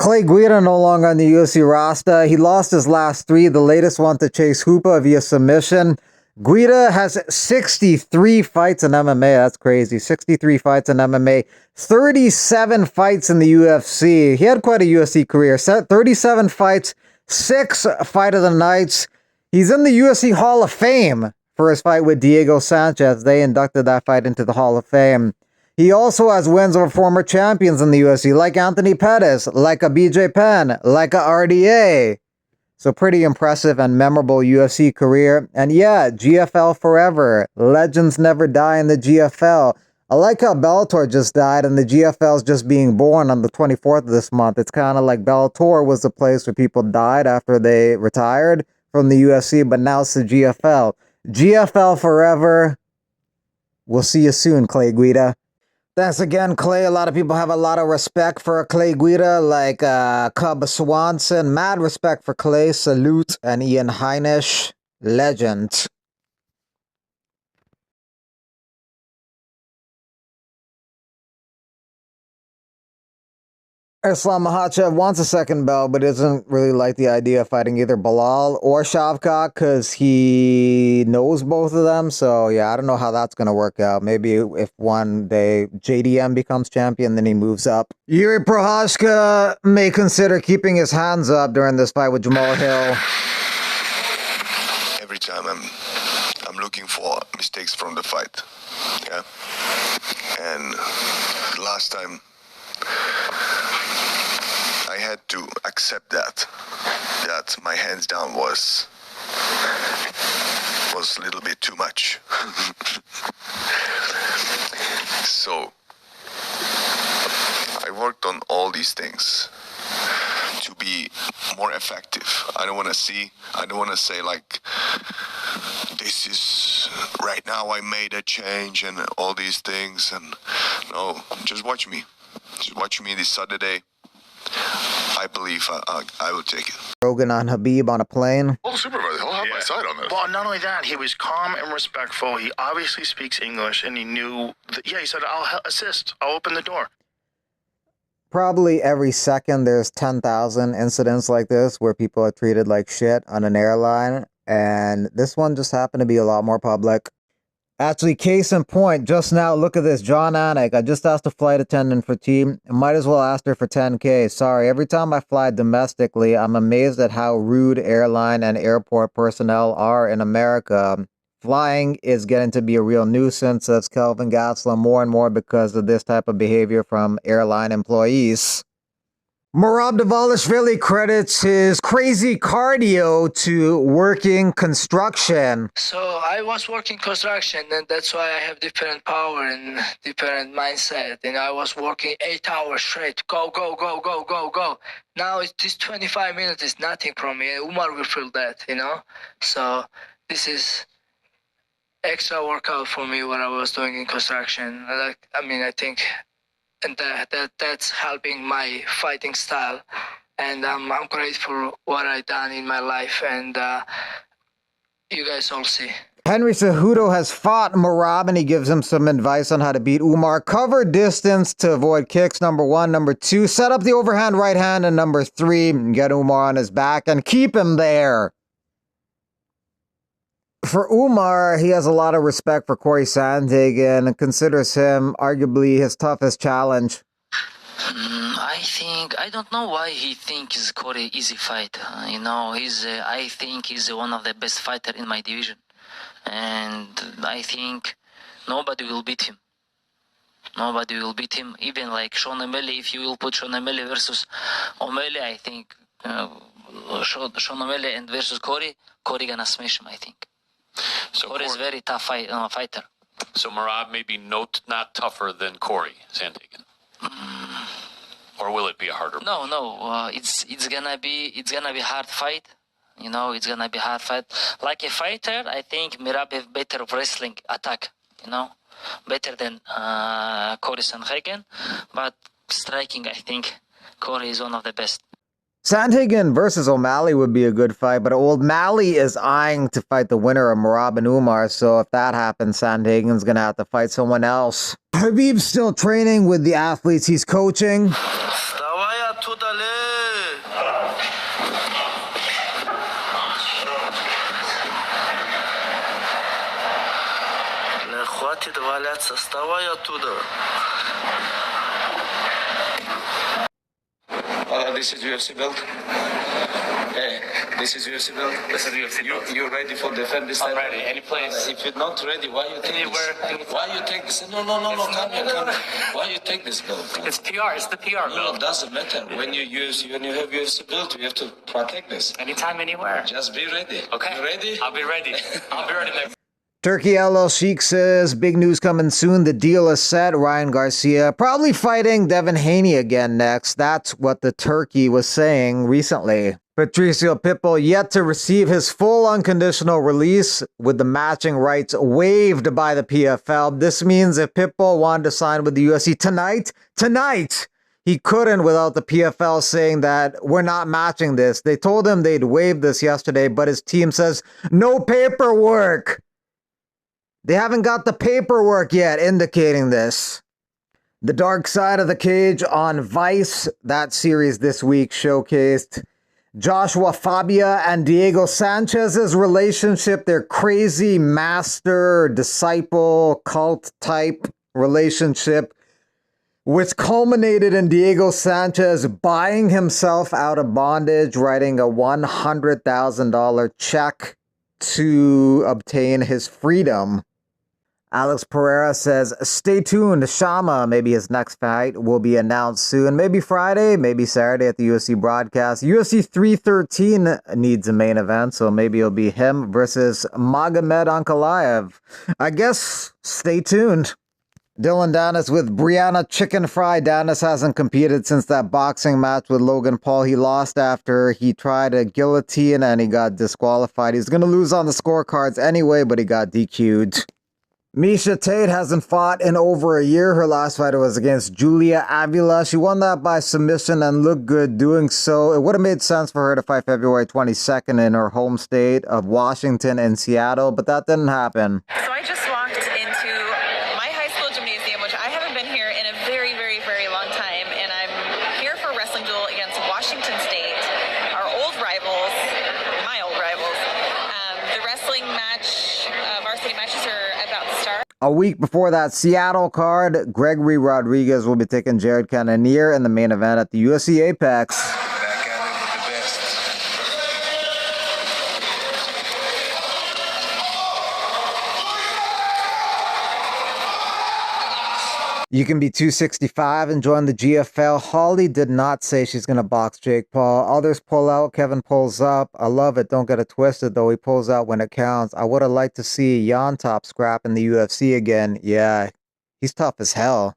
Clay Guida no longer on the UFC roster. He lost his last three, the latest one to Chase Hooper via submission. Guida has 63 fights in MMA. That's crazy. 63 fights in MMA. 37 fights in the UFC. He had quite a UFC career. 37 fights, 6 Fight of the Nights. He's in the UFC Hall of Fame for his fight with Diego Sanchez. They inducted that fight into the Hall of Fame. He also has wins over former champions in the UFC, like Anthony Pettis, like a BJ Penn, like a RDA. So pretty impressive and memorable UFC career. And yeah, GFL forever. Legends never die in the GFL. I like how Bellator just died and the GFL's just being born on the 24th of this month. It's kind of like Bellator was the place where people died after they retired from the UFC, but now it's the GFL. GFL forever. We'll see you soon, Clay Guida. Thanks again, Clay. A lot of people have a lot of respect for Clay Guida, like Cub Swanson. Mad respect for Clay. Salute. And Ian Heinisch. Legend. Islam Makhachev wants a second belt, but doesn't really like the idea of fighting either Bilal or Shavkat because he knows both of them. So, yeah, I don't know how that's going to work out. Maybe if one day JDM becomes champion, then he moves up. Yuri Prohashka may consider keeping his hands up during this fight with Jamal Hill. Every time I'm looking for mistakes from the fight. Yeah. And last time I had to accept that my hands down was a little bit too much. So I worked on all these things to be more effective. I don't want to say like, this is right now I made a change and all these things. And no, just watch me. Just watch me this Saturday. I believe I will take it. Rogan on Habib on a plane. Well, the supervisor, he'll have my side on this. Well, not only that, he was calm and respectful. He obviously speaks English, and he knew that, he said, I'll assist. I'll open the door. Probably every second there's 10,000 incidents like this where people are treated like shit on an airline. And this one just happened to be a lot more public. Actually, case in point, just now, look at this. John Anik, I just asked a flight attendant for tea. I might as well ask her for 10K. Sorry, every time I fly domestically, I'm amazed at how rude airline and airport personnel are in America. Flying is getting to be a real nuisance, says Kelvin Gatzler, more and more because of this type of behavior from airline employees. Merab Dvalishvili credits his crazy cardio to working construction. So I was working construction, and that's why I have different power and different mindset. And I was working 8 hours straight. Go, go, go, go, go, go. Now it's just 25 minutes is nothing from me. Umar will feel that, you know. So this is extra workout for me what I was doing in construction. I think. And that's helping my fighting style, and I'm grateful for what I done in my life, and you guys all see. Henry Cejudo has fought Merab, and he gives him some advice on how to beat Umar. Cover distance to avoid kicks, number 1. Number 2, set up the overhand right hand, and number 3, get Umar on his back and keep him there. For Umar, he has a lot of respect for Corey Sandhagen and considers him arguably his toughest challenge. I don't know why he thinks Corey easy fight. I think he's one of the best fighter in my division, and I think nobody will beat him. Nobody will beat him. Even like Sean O'Malley, if you will put Sean O'Malley versus O'Malley, I think Sean O'Malley and versus Corey gonna smash him. I think. So Corey is very tough fighter. So Merab may be not tougher than Corey Sandhagen, or will it be a harder? No. It's gonna be hard fight. It's gonna be hard fight. Like a fighter, I think Merab have better wrestling attack. Better than Corey Sandhagen, but striking, I think Corey is one of the best. Sandhagen versus O'Malley would be a good fight, but O'Malley is eyeing to fight the winner of Merab and Umar, so if that happens, Sandhagen's going to have to fight someone else. Habib's still training with the athletes he's coaching. Бояться, вставай оттуда. This is UFC belt. Hey, this is UFC belt. This is UFC belt. You ready for defend this I'm title? ready. Any place? If you're not ready, why you take Anywhere, this? anytime. Why you take this? No, come here. Why you take this belt? It's PR. It's the PR No, belt. it doesn't matter. When you have UFC belt, you have to protect this. Anytime, anywhere. Just be ready. Okay. You ready? I'll be ready. I'll be ready next. Turkey LL Sheik says, big news coming soon. The deal is set. Ryan Garcia probably fighting Devin Haney again next. That's what the Turkey was saying recently. Patricio Pitbull yet to receive his full unconditional release with the matching rights waived by the PFL. This means if Pitbull wanted to sign with the UFC tonight, he couldn't without the PFL saying that we're not matching this. They told him they'd waive this yesterday, but his team says no paperwork. They haven't got the paperwork yet indicating this. The Dark Side of the Cage on Vice, that series this week showcased Joshua Fabia and Diego Sanchez's relationship, their crazy master-disciple cult type relationship, which culminated in Diego Sanchez buying himself out of bondage, writing a $100,000 check to obtain his freedom. Alex Pereira says, stay tuned. Shama, maybe his next fight, will be announced soon. Maybe Friday, maybe Saturday at the UFC broadcast. UFC 313 needs a main event, so maybe it'll be him versus Magomed Ankalaev. I guess stay tuned. Dylan Dennis with Brianna Chicken Fry. Dennis hasn't competed since that boxing match with Logan Paul. He lost after he tried a guillotine and he got disqualified. He's going to lose on the scorecards anyway, but he got DQ'd. Misha Tate hasn't fought in over a year. Her last fight was against Julia Avila. She won that by submission and looked good doing so. It would have made sense for her to fight February 22nd in her home state of Washington and Seattle, but that didn't happen. So I just walked into my high school gymnasium, which I haven't been here in a very, very, very long time, and I'm here for a wrestling duel against Washington State, our old rivals, my old rivals. The wrestling match, varsity matches are about to start. A week before that Seattle card, Gregory Rodriguez will be taking Jared Cannonier in the main event at the UFC Apex. Back at it with the best. You can be 265 and join the GFL. Holly did not say she's going to box Jake Paul. Others pull out. Kevin pulls up. I love it. Don't get it twisted, though. He pulls out when it counts. I would have liked to see Jan Top scrap in the UFC again. Yeah, he's tough as hell.